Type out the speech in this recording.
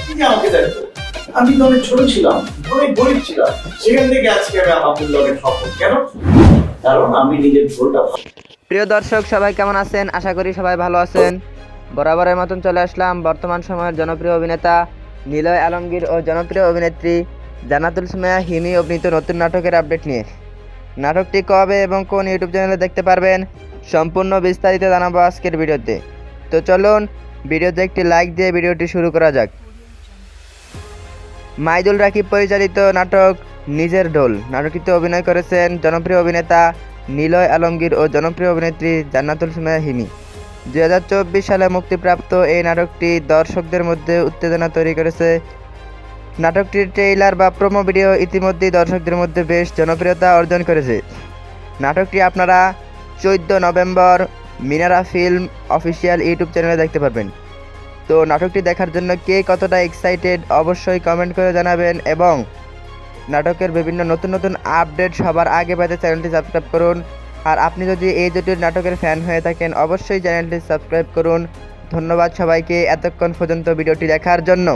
তিনি আমাকে দেখতো। আমি তো অনেক ছোট ছিলাম, অনেক গরিব ছিলাম, সেখান থেকে আজকে আমি আলহামদুলিল্লাহ সফল। কেন? কারণ আমি নিজের ভুলটা। প্রিয় দর্শক, সবাই কেমন আছেন? আশা করি সবাই ভালো আছেন। বরাবরের মতন চলে আসলাম বর্তমান সময়ের জনপ্রিয় অভিনেতা নিলয় আলমগীর ও জনপ্রিয় অভিনেত্রী জান্নাতুল সুমাইয়া হিমি অভিনীত নতুন নাটকের আপডেট নিয়ে। নাটকটি কবে এবং কোন ইউটিউব চ্যানেলে দেখতে পারবেন সম্পূর্ণ বিস্তারিত জানাবো আজকের ভিডিওতে। তো চলুন ভিডিওতে একটি লাইক দিয়ে ভিডিওটি শুরু করা যাক। মাইদুল রাকিব পরিচালিত নাটক নিজের ঢোল নাটকটিতে অভিনয় করেছেন জনপ্রিয় অভিনেতা নিলয় আলমগীর ও জনপ্রিয় অভিনেত্রী জান্নাতুল সুমাইয়া হিমি। 2024 সালে মুক্তিপ্রাপ্ত এই নাটকটি দর্শকদের মধ্যে উত্তেজনা তৈরি করেছে। নাটকটির ট্রেইলার বা প্রোমো ভিডিও ইতিমধ্যেই দর্শকদের মধ্যে বেশ জনপ্রিয়তা অর্জন করেছে। নাটকটি আপনারা 14 November Minara film official YouTube চ্যানেলে দেখতে পারবেন। তো নাটকটি দেখার জন্য কে কতটা এক্সাইটেড অবশ্যই কমেন্ট করে জানাবেন, এবং নাটকের বিভিন্ন নতুন নতুন আপডেট সবার আগে পেতে চ্যানেলটি সাবস্ক্রাইব করুন। আর আপনি যদি এই দুটির নাটকের ফ্যান হয়ে থাকেন অবশ্যই চ্যানেলটি সাবস্ক্রাইব করুন। ধন্যবাদ সবাইকে এতক্ষণ পর্যন্ত ভিডিওটি দেখার জন্য।